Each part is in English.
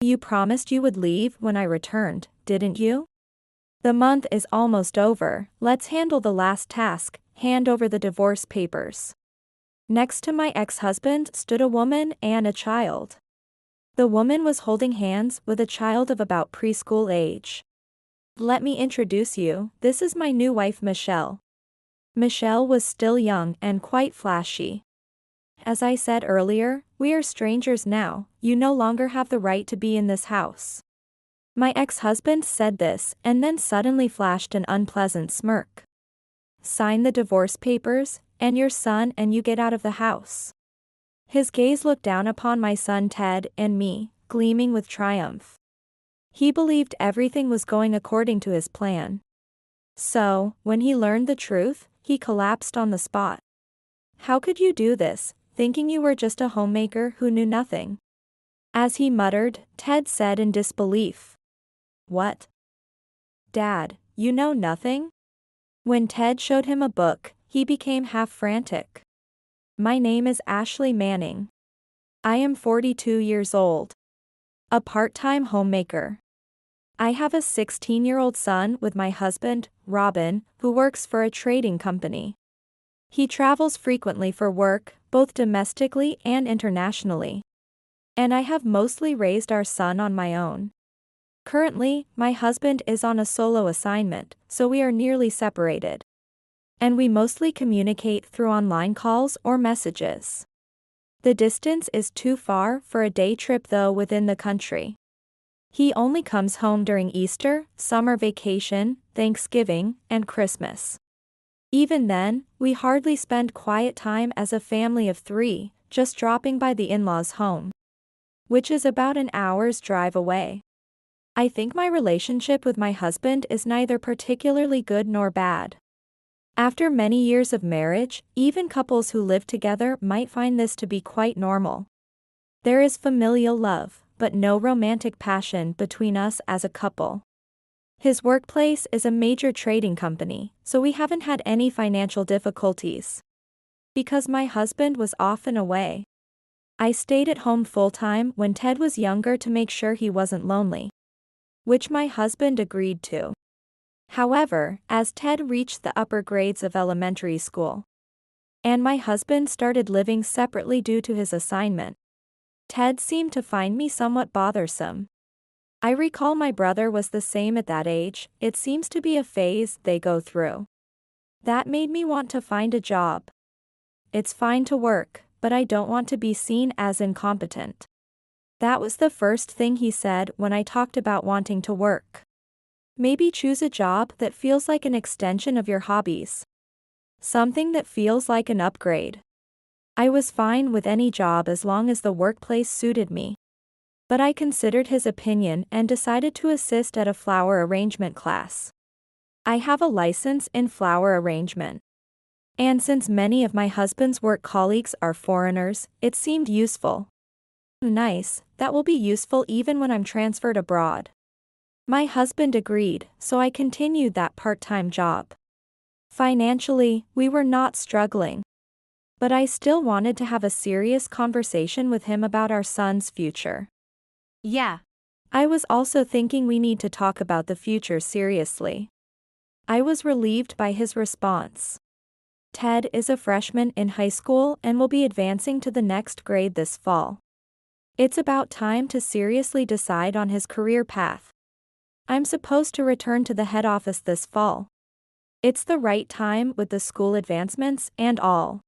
You promised you would leave when I returned, didn't you? The month is almost over, let's handle the last task, hand over the divorce papers. Next to my ex-husband stood a woman and a child. The woman was holding hands with a child of about preschool age. Let me introduce you, this is my new wife Michelle. Michelle was still young and quite flashy. As I said earlier, we are strangers now, you no longer have the right to be in this house. My ex-husband said this and then suddenly flashed an unpleasant smirk. Sign the divorce papers, and your son and you get out of the house. His gaze looked down upon my son Ted and me, gleaming with triumph. He believed everything was going according to his plan. So, when he learned the truth, he collapsed on the spot. How could you do this, thinking you were just a homemaker who knew nothing? As he muttered, Ted said in disbelief. What? Dad, you know nothing? When Ted showed him a book, he became half frantic. My name is Ashley Manning. I am 42 years old. A part-time homemaker. I have a 16-year-old son with my husband, Robin, who works for a trading company. He travels frequently for work, both domestically and internationally. And I have mostly raised our son on my own. Currently, my husband is on a solo assignment, so we are nearly separated. And we mostly communicate through online calls or messages. The distance is too far for a day trip though within the country. He only comes home during Easter, summer vacation, Thanksgiving, and Christmas. Even then, we hardly spend quiet time as a family of 3, just dropping by the in-laws' home, which is about an hour's drive away. I think my relationship with my husband is neither particularly good nor bad. After many years of marriage, even couples who live together might find this to be quite normal. There is familial love, but no romantic passion between us as a couple. His workplace is a major trading company, so we haven't had any financial difficulties. Because my husband was often away, I stayed at home full-time when Ted was younger to make sure he wasn't lonely, which my husband agreed to. However, as Ted reached the upper grades of elementary school, and my husband started living separately due to his assignment, Ted seemed to find me somewhat bothersome. I recall my brother was the same at that age, it seems to be a phase they go through. That made me want to find a job. It's fine to work, but I don't want to be seen as incompetent. That was the first thing he said when I talked about wanting to work. Maybe choose a job that feels like an extension of your hobbies. Something that feels like an upgrade. I was fine with any job as long as the workplace suited me. But I considered his opinion and decided to assist at a flower arrangement class. I have a license in flower arrangement. And since many of my husband's work colleagues are foreigners, it seemed useful. Nice, that will be useful even when I'm transferred abroad. My husband agreed, so I continued that part-time job. Financially, we were not struggling. But I still wanted to have a serious conversation with him about our son's future. Yeah. I was also thinking we need to talk about the future seriously. I was relieved by his response. Ted is a freshman in high school and will be advancing to the next grade this fall. It's about time to seriously decide on his career path. I'm supposed to return to the head office this fall. It's the right time with the school advancements and all.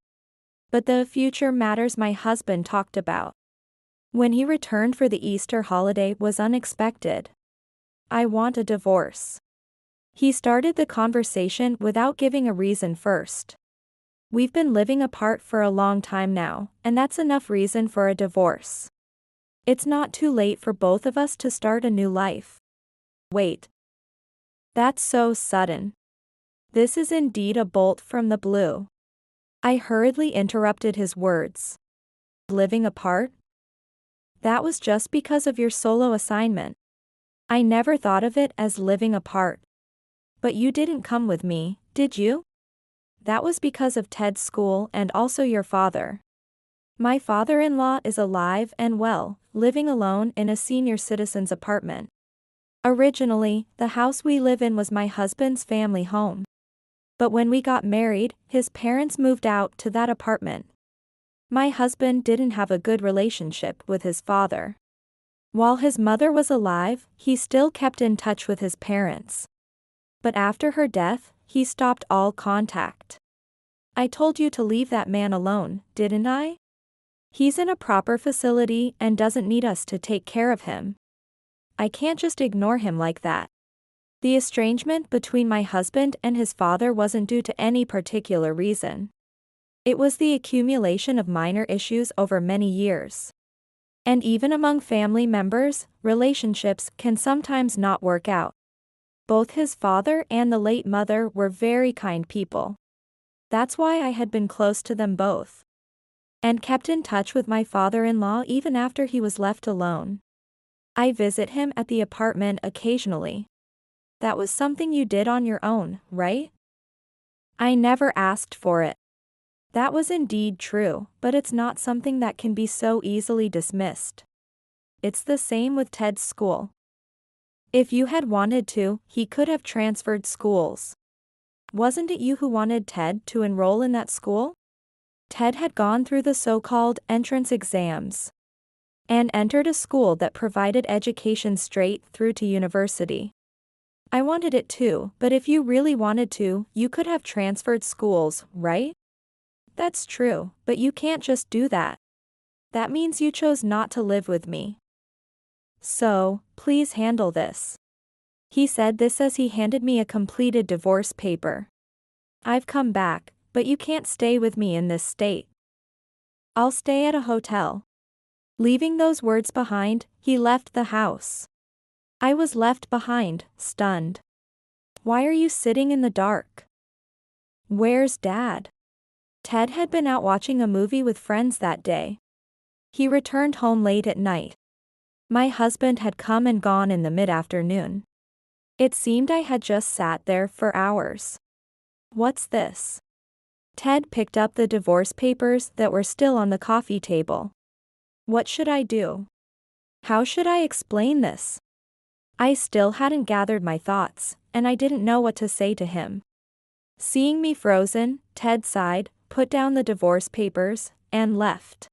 But the future matters my husband talked about when he returned for the Easter holiday was unexpected. I want a divorce. He started the conversation without giving a reason first. We've been living apart for a long time now, and that's enough reason for a divorce. It's not too late for both of us to start a new life. Wait. That's so sudden. This is indeed a bolt from the blue. I hurriedly interrupted his words. Living apart? That was just because of your solo assignment. I never thought of it as living apart. But you didn't come with me, did you? That was because of Ted's school and also your father. My father-in-law is alive and well, living alone in a senior citizen's apartment. Originally, the house we live in was my husband's family home. But when we got married, his parents moved out to that apartment. My husband didn't have a good relationship with his father. While his mother was alive, he still kept in touch with his parents. But after her death, he stopped all contact. I told you to leave that man alone, didn't I? He's in a proper facility and doesn't need us to take care of him. I can't just ignore him like that. The estrangement between my husband and his father wasn't due to any particular reason. It was the accumulation of minor issues over many years. And even among family members, relationships can sometimes not work out. Both his father and the late mother were very kind people. That's why I had been close to them both. And kept in touch with my father-in-law even after he was left alone. I visit him at the apartment occasionally. That was something you did on your own, right? I never asked for it. That was indeed true, but it's not something that can be so easily dismissed. It's the same with Ted's school. If you had wanted to, he could have transferred schools. Wasn't it you who wanted Ted to enroll in that school? Ted had gone through the so-called entrance exams and entered a school that provided education straight through to university. I wanted it too, but if you really wanted to, you could have transferred schools, right? That's true, but you can't just do that. That means you chose not to live with me. So, please handle this. He said this as he handed me a completed divorce paper. I've come back, but you can't stay with me in this state. I'll stay at a hotel. Leaving those words behind, he left the house. I was left behind, stunned. Why are you sitting in the dark? Where's Dad? Ted had been out watching a movie with friends that day. He returned home late at night. My husband had come and gone in the mid-afternoon. It seemed I had just sat there for hours. What's this? Ted picked up the divorce papers that were still on the coffee table. What should I do? How should I explain this? I still hadn't gathered my thoughts, and I didn't know what to say to him. Seeing me frozen, Ted sighed, put down the divorce papers, and left.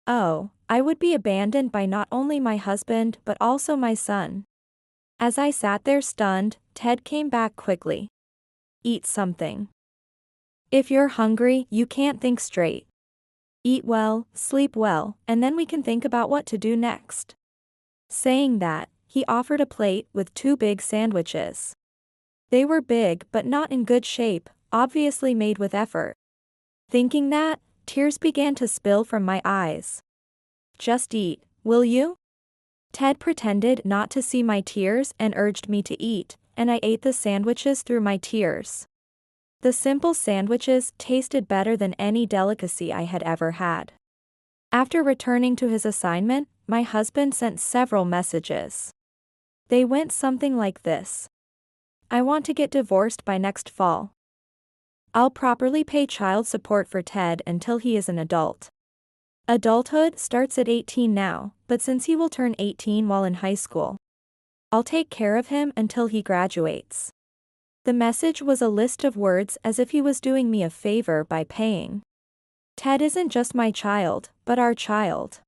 Oh, I would be abandoned by not only my husband but also my son. As I sat there stunned, Ted came back quickly. Eat something. If you're hungry, you can't think straight. Eat well, sleep well, and then we can think about what to do next. Saying that, he offered a plate with 2 big sandwiches. They were big but not in good shape, obviously made with effort. Thinking that, tears began to spill from my eyes. Just eat, will you? Ted pretended not to see my tears and urged me to eat, and I ate the sandwiches through my tears. The simple sandwiches tasted better than any delicacy I had ever had. After returning to his assignment, my husband sent several messages. They went something like this. I want to get divorced by next fall. I'll properly pay child support for Ted until he is an adult. Adulthood starts at 18 now, but since he will turn 18 while in high school, I'll take care of him until he graduates. The message was a list of words as if he was doing me a favor by paying. Ted isn't just my child, but our child.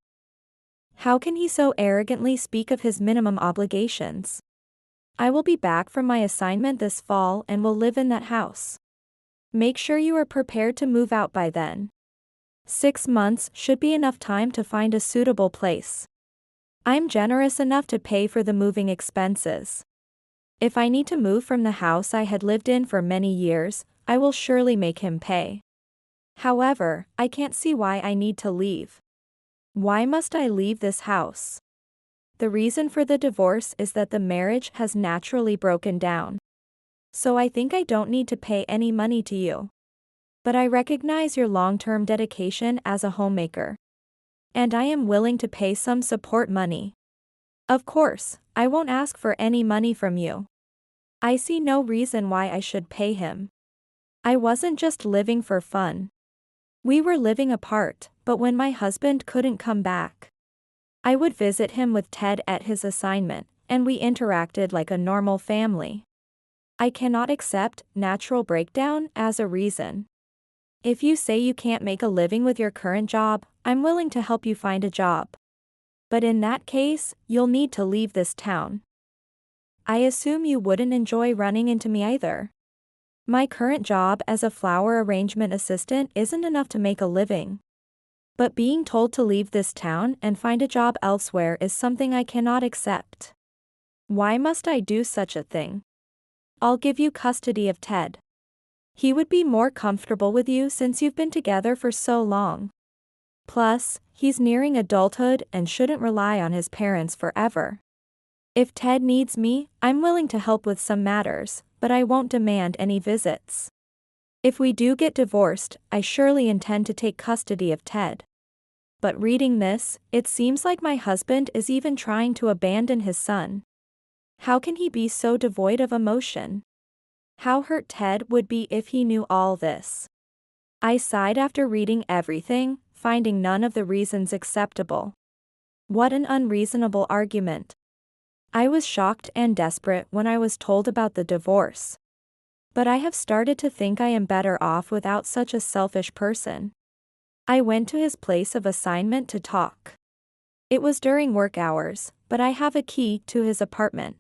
How can he so arrogantly speak of his minimum obligations? I will be back from my assignment this fall and will live in that house. Make sure you are prepared to move out by then. 6 months should be enough time to find a suitable place. I'm generous enough to pay for the moving expenses. If I need to move from the house I had lived in for many years, I will surely make him pay. However, I can't see why I need to leave. Why must I leave this house? The reason for the divorce is that the marriage has naturally broken down. So I think I don't need to pay any money to you. But I recognize your long-term dedication as a homemaker. And I am willing to pay some support money. Of course, I won't ask for any money from you. I see no reason why I should pay him. I wasn't just living for fun. We were living apart, but when my husband couldn't come back, I would visit him with Ted at his assignment, and we interacted like a normal family. I cannot accept natural breakdown as a reason. If you say you can't make a living with your current job, I'm willing to help you find a job. But in that case, you'll need to leave this town. I assume you wouldn't enjoy running into me either. My current job as a flower arrangement assistant isn't enough to make a living. But being told to leave this town and find a job elsewhere is something I cannot accept. Why must I do such a thing? I'll give you custody of Ted. He would be more comfortable with you since you've been together for so long. Plus, he's nearing adulthood and shouldn't rely on his parents forever. If Ted needs me, I'm willing to help with some matters, but I won't demand any visits. If we do get divorced, I surely intend to take custody of Ted. But reading this, it seems like my husband is even trying to abandon his son. How can he be so devoid of emotion? How hurt Ted would be if he knew all this. I sighed after reading everything, finding none of the reasons acceptable. What an unreasonable argument. I was shocked and desperate when I was told about the divorce. But I have started to think I am better off without such a selfish person. I went to his place of assignment to talk. It was during work hours, but I have a key to his apartment.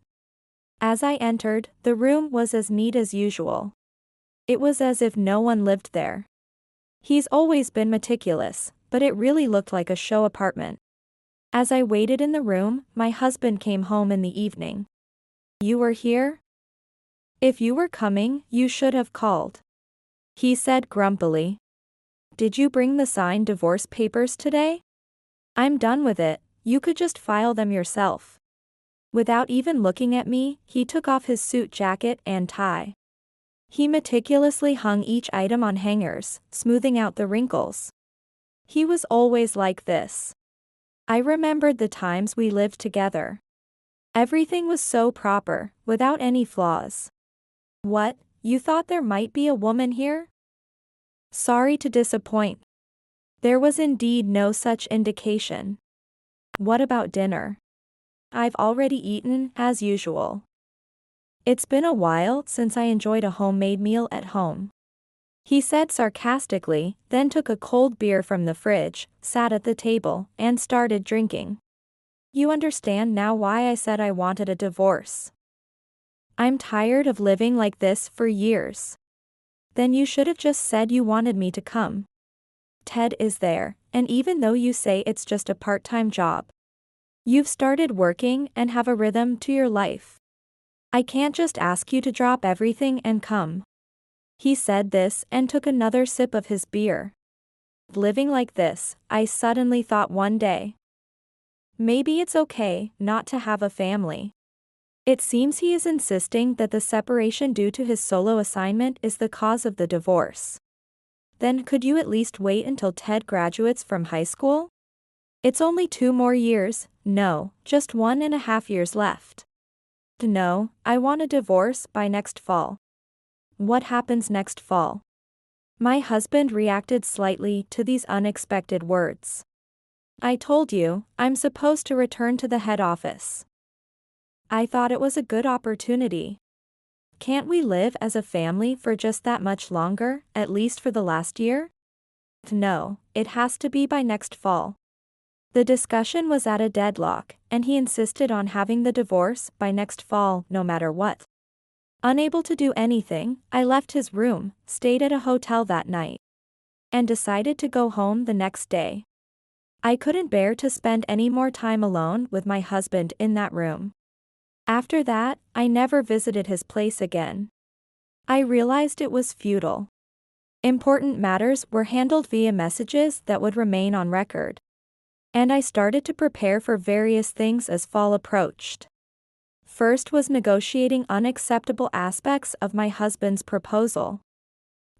As I entered, the room was as neat as usual. It was as if no one lived there. He's always been meticulous, but it really looked like a show apartment. As I waited in the room, my husband came home in the evening. "You were here? If you were coming, you should have called," he said grumpily. "Did you bring the signed divorce papers today? I'm done with it, you could just file them yourself." Without even looking at me, he took off his suit jacket and tie. He meticulously hung each item on hangers, smoothing out the wrinkles. He was always like this. I remembered the times we lived together. Everything was so proper, without any flaws. "What, you thought there might be a woman here? Sorry to disappoint." There was indeed no such indication. "What about dinner?" "I've already eaten, as usual. It's been a while since I enjoyed a homemade meal at home," he said sarcastically, then took a cold beer from the fridge, sat at the table, and started drinking. "You understand now why I said I wanted a divorce. I'm tired of living like this for years." "Then you should have just said you wanted me to come. Ted is there, and even though you say it's just a part-time job, you've started working and have a rhythm to your life. I can't just ask you to drop everything and come." He said this and took another sip of his beer. Living like this, I suddenly thought one day. Maybe it's okay not to have a family. It seems he is insisting that the separation due to his solo assignment is the cause of the divorce. Then could you at least wait until Ted graduates from high school? It's only 2 more years, no, just 1.5 years left. No, I want a divorce by next fall. What happens next fall? My husband reacted slightly to these unexpected words. "I told you, I'm supposed to return to the head office. I thought it was a good opportunity. Can't we live as a family for just that much longer, at least for the last year?" "No, it has to be by next fall." The discussion was at a deadlock, and he insisted on having the divorce by next fall no matter what. Unable to do anything, I left his room, stayed at a hotel that night, and decided to go home the next day. I couldn't bear to spend any more time alone with my husband in that room. After that, I never visited his place again. I realized it was futile. Important matters were handled via messages that would remain on record. And I started to prepare for various things as fall approached. First was negotiating unacceptable aspects of my husband's proposal.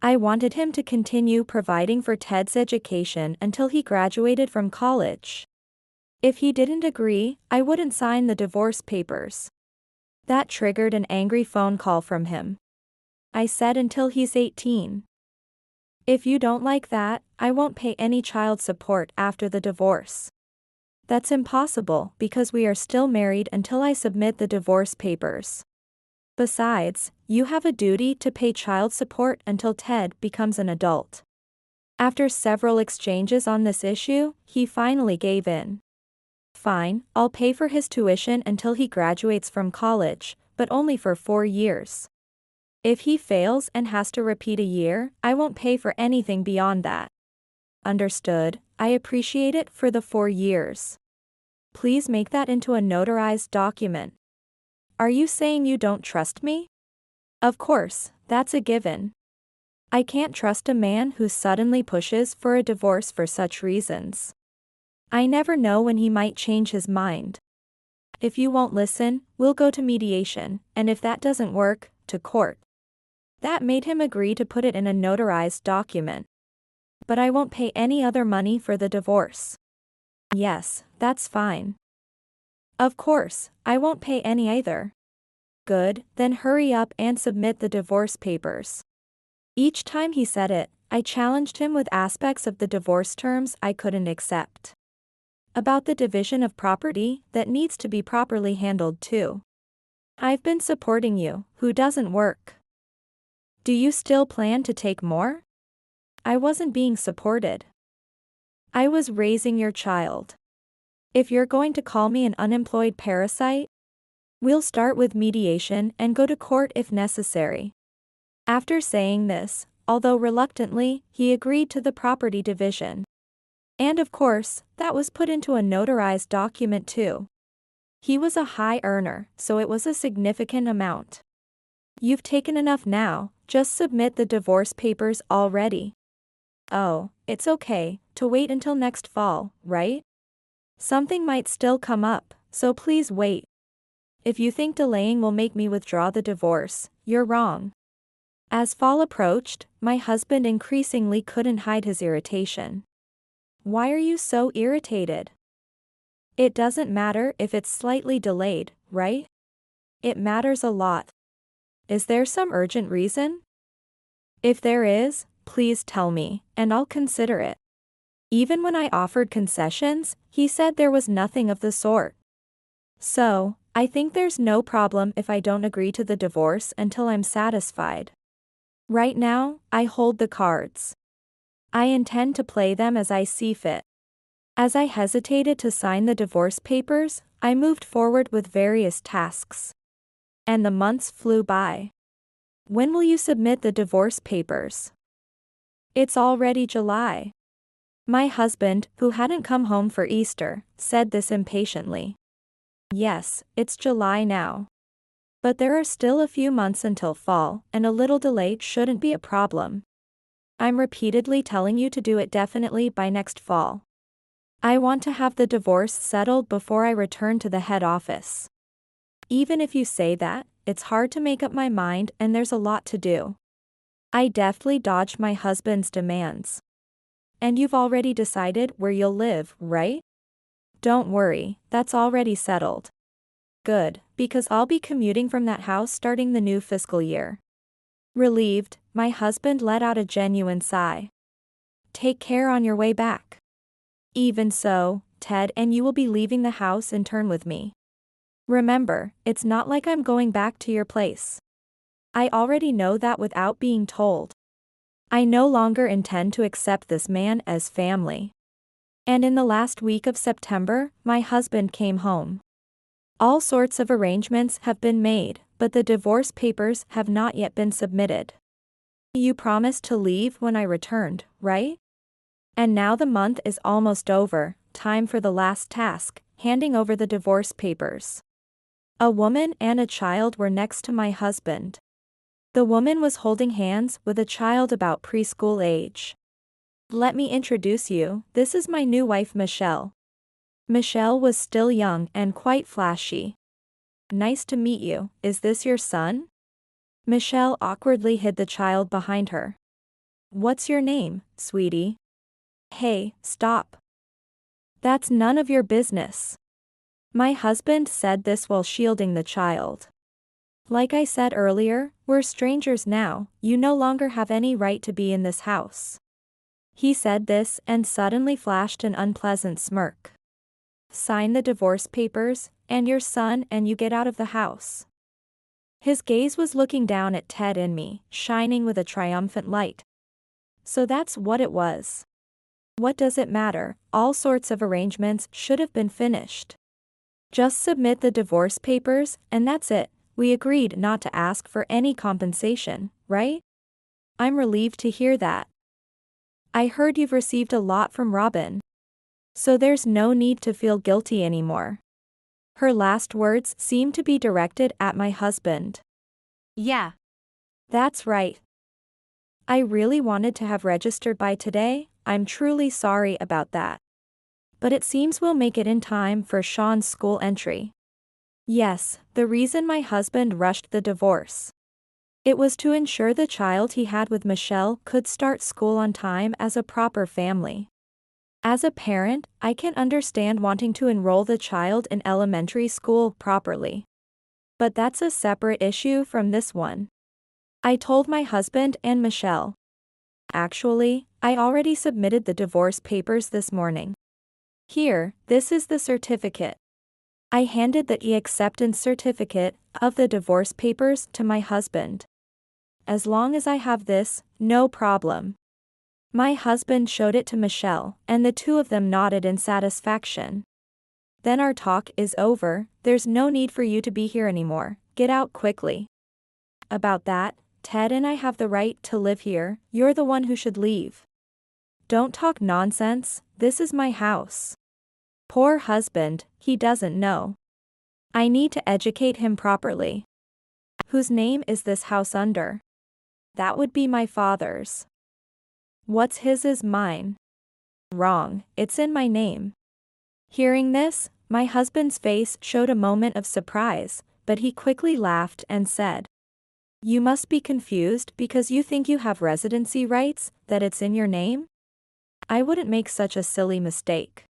I wanted him to continue providing for Ted's education until he graduated from college. If he didn't agree, I wouldn't sign the divorce papers. That triggered an angry phone call from him. I said until he's 18. If you don't like that, I won't pay any child support after the divorce. That's impossible because we are still married until I submit the divorce papers. Besides, you have a duty to pay child support until Ted becomes an adult. After several exchanges on this issue, he finally gave in. Fine, I'll pay for his tuition until he graduates from college, but only for 4 years. If he fails and has to repeat a year, I won't pay for anything beyond that. Understood, I appreciate it for the 4 years. Please make that into a notarized document. Are you saying you don't trust me? Of course, that's a given. I can't trust a man who suddenly pushes for a divorce for such reasons. I never know when he might change his mind. If you won't listen, we'll go to mediation, and if that doesn't work, to court. That made him agree to put it in a notarized document. But I won't pay any other money for the divorce. Yes, that's fine. Of course, I won't pay any either. Good, then hurry up and submit the divorce papers. Each time he said it, I challenged him with aspects of the divorce terms I couldn't accept. About the division of property that needs to be properly handled too. I've been supporting you, who doesn't work. Do you still plan to take more? I wasn't being supported. I was raising your child. If you're going to call me an unemployed parasite, we'll start with mediation and go to court if necessary. After saying this, although reluctantly, he agreed to the property division. And of course, that was put into a notarized document too. He was a high earner, so it was a significant amount. You've taken enough now, just submit the divorce papers already. Oh, it's okay, to wait until next fall, right? Something might still come up, so please wait. If you think delaying will make me withdraw the divorce, you're wrong. As fall approached, my husband increasingly couldn't hide his irritation. Why are you so irritated? It doesn't matter if it's slightly delayed, right? It matters a lot. Is there some urgent reason? If there is, please tell me, and I'll consider it. Even when I offered concessions, he said there was nothing of the sort. So, I think there's no problem if I don't agree to the divorce until I'm satisfied. Right now, I hold the cards. I intend to play them as I see fit. As I hesitated to sign the divorce papers, I moved forward with various tasks. And the months flew by. When will you submit the divorce papers? It's already July. My husband, who hadn't come home for Easter, said this impatiently. Yes, it's July now. But there are still a few months until fall, and a little delay shouldn't be a problem. I'm repeatedly telling you to do it definitely by next fall. I want to have the divorce settled before I return to the head office. Even if you say that, it's hard to make up my mind and there's a lot to do. I deftly dodged my husband's demands. And you've already decided where you'll live, right? Don't worry, that's already settled. Good, because I'll be commuting from that house starting the new fiscal year. Relieved, my husband let out a genuine sigh. Take care on your way back. Even so, Ted and you will be leaving the house in turn with me. Remember, it's not like I'm going back to your place. I already know that without being told. I no longer intend to accept this man as family. And in the last week of September, my husband came home. All sorts of arrangements have been made, but the divorce papers have not yet been submitted. You promised to leave when I returned, right? And now the month is almost over, time for the last task, handing over the divorce papers. A woman and a child were next to my husband. The woman was holding hands with a child about preschool age. Let me introduce you, this is my new wife Michelle. Michelle was still young and quite flashy. Nice to meet you, is this your son? Michelle awkwardly hid the child behind her. What's your name, sweetie? Hey, stop. That's none of your business. My husband said this while shielding the child. Like I said earlier, we're strangers now, you no longer have any right to be in this house. He said this and suddenly flashed an unpleasant smirk. Sign the divorce papers, and your son and you get out of the house. His gaze was looking down at Ted and me, shining with a triumphant light. So that's what it was. What does it matter? All sorts of arrangements should have been finished. Just submit the divorce papers, and that's it. We agreed not to ask for any compensation, right? I'm relieved to hear that. I heard you've received a lot from Robin. So there's no need to feel guilty anymore. Her last words seemed to be directed at my husband. Yeah. That's right. I really wanted to have registered by today. I'm truly sorry about that. But it seems we'll make it in time for Sean's school entry. Yes, the reason my husband rushed the divorce. It was to ensure the child he had with Michelle could start school on time as a proper family. As a parent, I can understand wanting to enroll the child in elementary school properly. But that's a separate issue from this one. I told my husband and Michelle. Actually, I already submitted the divorce papers this morning. Here, this is the certificate. I handed the e-acceptance certificate of the divorce papers to my husband. As long as I have this, no problem. My husband showed it to Michelle, and the two of them nodded in satisfaction. Then our talk is over. There's no need for you to be here anymore. Get out quickly. About that, Ted and I have the right to live here. You're the one who should leave. Don't talk nonsense. This is my house. Poor husband, he doesn't know. I need to educate him properly. Whose name is this house under? That would be my father's. What's his is mine. Wrong, it's in my name. Hearing this, my husband's face showed a moment of surprise, but he quickly laughed and said, You must be confused because you think you have residency rights, that it's in your name? I wouldn't make such a silly mistake.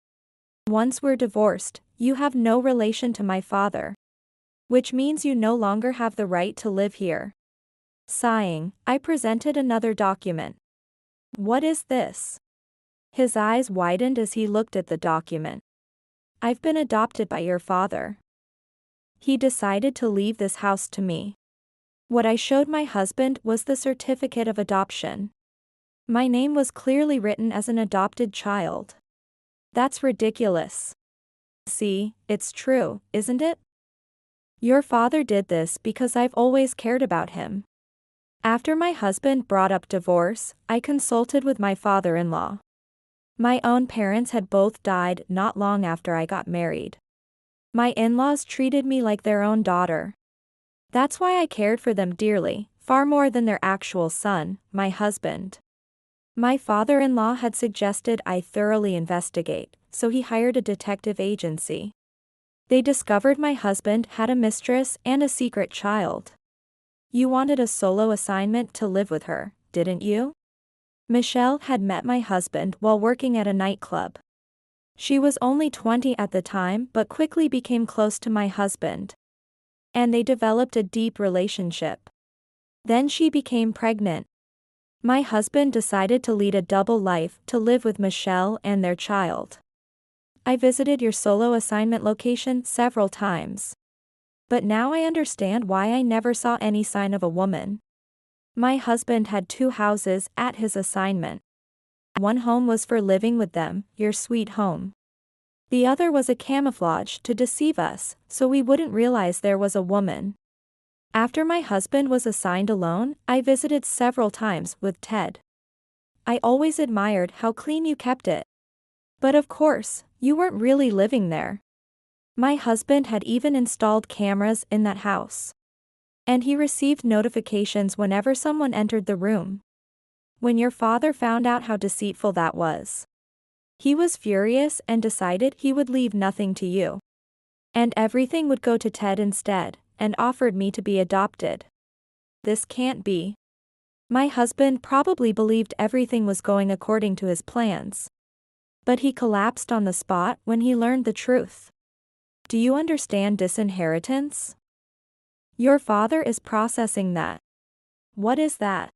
Once we're divorced, you have no relation to my father. Which means you no longer have the right to live here. Sighing, I presented another document. What is this? His eyes widened as he looked at the document. I've been adopted by your father. He decided to leave this house to me. What I showed my husband was the certificate of adoption. My name was clearly written as an adopted child. That's ridiculous. See, it's true, isn't it? Your father did this because I've always cared about him. After my husband brought up divorce, I consulted with my father-in-law. My own parents had both died not long after I got married. My in-laws treated me like their own daughter. That's why I cared for them dearly, far more than their actual son, my husband. My father-in-law had suggested I thoroughly investigate, so he hired a detective agency. They discovered my husband had a mistress and a secret child. You wanted a solo assignment to live with her, didn't you? Michelle had met my husband while working at a nightclub. She was only 20 at the time but quickly became close to my husband. And they developed a deep relationship. Then she became pregnant. My husband decided to lead a double life to live with Michelle and their child. I visited your solo assignment location several times. But now I understand why I never saw any sign of a woman. My husband had 2 houses at his assignment. One home was for living with them, your sweet home. The other was a camouflage to deceive us, so we wouldn't realize there was a woman. After my husband was assigned alone, I visited several times with Ted. I always admired how clean you kept it. But of course, you weren't really living there. My husband had even installed cameras in that house. And he received notifications whenever someone entered the room. When your father found out how deceitful that was, he was furious and decided he would leave nothing to you. And everything would go to Ted instead, and offered me to be adopted. This can't be. My husband probably believed everything was going according to his plans. But he collapsed on the spot when he learned the truth. Do you understand disinheritance? Your father is processing that. What is that?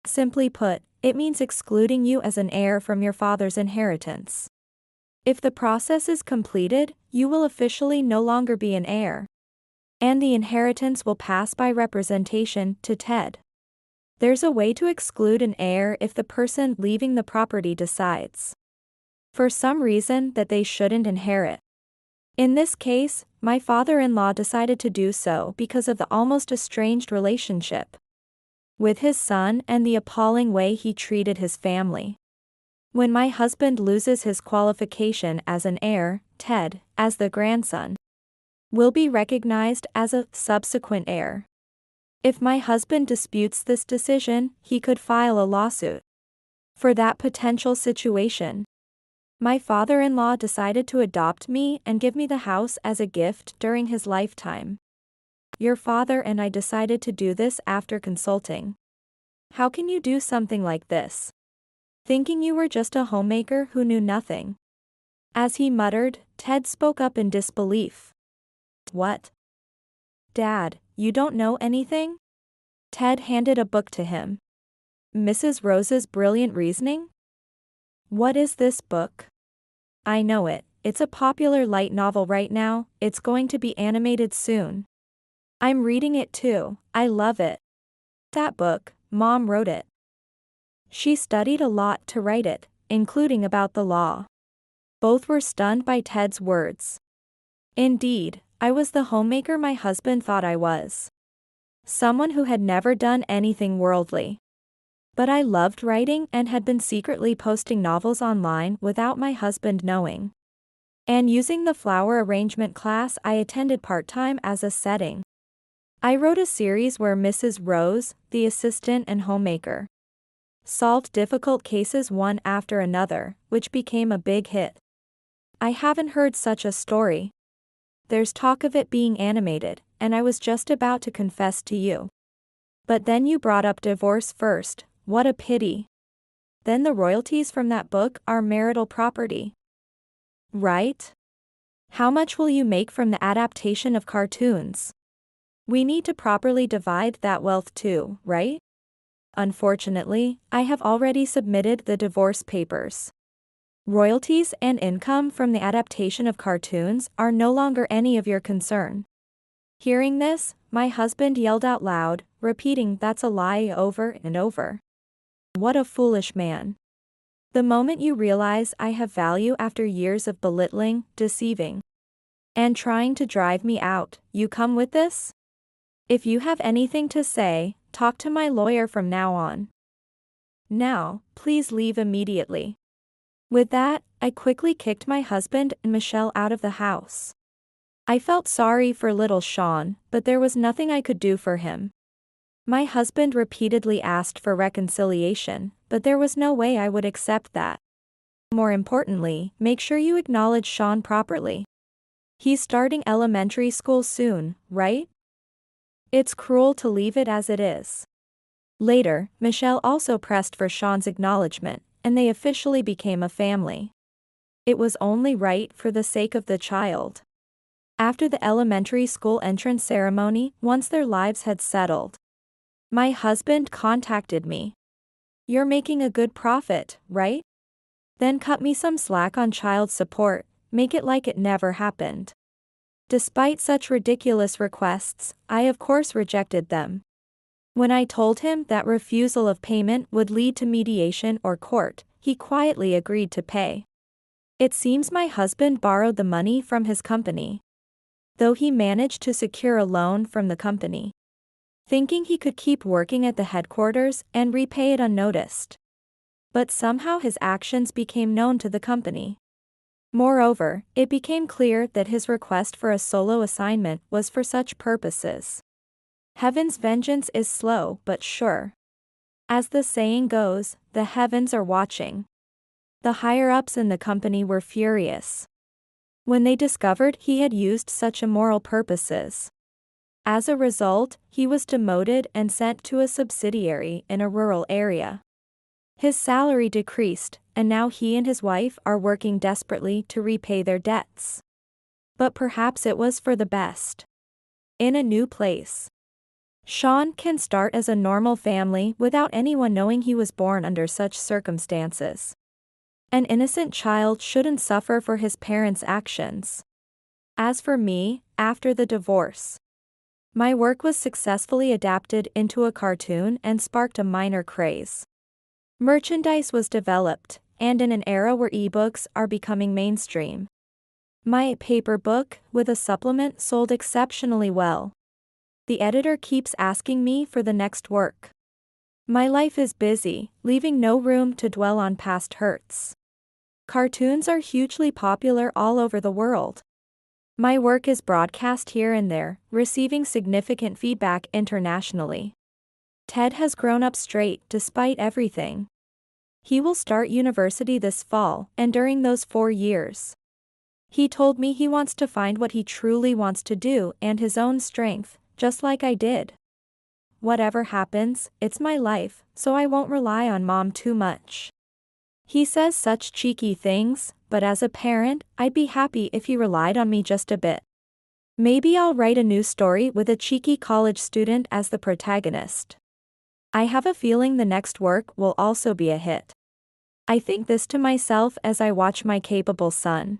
Simply put, It means excluding you as an heir from your father's inheritance. If the process is completed, you will officially no longer be an heir. And the inheritance will pass by representation to Ted. There's a way to exclude an heir if the person leaving the property decides, for some reason, that they shouldn't inherit. In this case, my father-in-law decided to do so because of the almost estranged relationship with his son and the appalling way he treated his family. When my husband loses his qualification as an heir, Ted, as the grandson, will be recognized as a subsequent heir. If my husband disputes this decision, he could file a lawsuit. For that potential situation, my father-in-law decided to adopt me and give me the house as a gift during his lifetime. Your father and I decided to do this after consulting. How can you do something like this? Thinking you were just a homemaker who knew nothing. As he muttered, Ted spoke up in disbelief. What? Dad, you don't know anything? Ted handed a book to him. Mrs. Rose's Brilliant Reasoning? What is this book? I know it. It's a popular light novel right now. It's going to be animated soon. I'm reading it too. I love it. That book, Mom wrote it. She studied a lot to write it, including about the law. Both were stunned by Ted's words. Indeed, I was the homemaker my husband thought I was. Someone who had never done anything worldly. But I loved writing and had been secretly posting novels online without my husband knowing. And using the flower arrangement class I attended part-time as a setting. I wrote a series where Mrs. Rose, the assistant and homemaker, solved difficult cases one after another, which became a big hit. I haven't heard such a story. There's talk of it being animated, and I was just about to confess to you. But then you brought up divorce first. What a pity. Then the royalties from that book are marital property. Right? How much will you make from the adaptation of cartoons? We need to properly divide that wealth too, right? Unfortunately, I have already submitted the divorce papers. Royalties and income from the adaptation of cartoons are no longer any of your concern. Hearing this, my husband yelled out loud, repeating that's a lie over and over. What a foolish man. The moment you realize I have value after years of belittling, deceiving, and trying to drive me out, you come with this? If you have anything to say, talk to my lawyer from now on. Now, please leave immediately. With that, I quickly kicked my husband and Michelle out of the house. I felt sorry for little Sean, but there was nothing I could do for him. My husband repeatedly asked for reconciliation, but there was no way I would accept that. More importantly, make sure you acknowledge Sean properly. He's starting elementary school soon, right? It's cruel to leave it as it is. Later, Michelle also pressed for Sean's acknowledgement, and they officially became a family. It was only right for the sake of the child. After the elementary school entrance ceremony, once their lives had settled, my husband contacted me. You're making a good profit, right? Then cut me some slack on child support, make it like it never happened. Despite such ridiculous requests, I of course rejected them. When I told him that refusal of payment would lead to mediation or court, he quietly agreed to pay. It seems my husband borrowed the money from his company, though he managed to secure a loan from the company, thinking he could keep working at the headquarters and repay it unnoticed. But somehow his actions became known to the company. Moreover, it became clear that his request for a solo assignment was for such purposes. Heaven's vengeance is slow but sure. As the saying goes, the heavens are watching. The higher-ups in the company were furious when they discovered he had used such immoral purposes. As a result, he was demoted and sent to a subsidiary in a rural area. His salary decreased, and now he and his wife are working desperately to repay their debts. But perhaps it was for the best. In a new place. Sean can start as a normal family without anyone knowing he was born under such circumstances. An innocent child shouldn't suffer for his parents' actions. As for me, after the divorce, my work was successfully adapted into a cartoon and sparked a minor craze. Merchandise was developed, and in an era where ebooks are becoming mainstream, my paper book, with a supplement, sold exceptionally well. The editor keeps asking me for the next work. My life is busy, leaving no room to dwell on past hurts. Cartoons are hugely popular all over the world. My work is broadcast here and there, receiving significant feedback internationally. Ted has grown up straight despite everything. He will start university this fall, and during those 4 years, he told me he wants to find what he truly wants to do and his own strength, just like I did. Whatever happens, it's my life, so I won't rely on mom too much. He says such cheeky things, but as a parent, I'd be happy if he relied on me just a bit. Maybe I'll write a new story with a cheeky college student as the protagonist. I have a feeling the next work will also be a hit. I think this to myself as I watch my capable son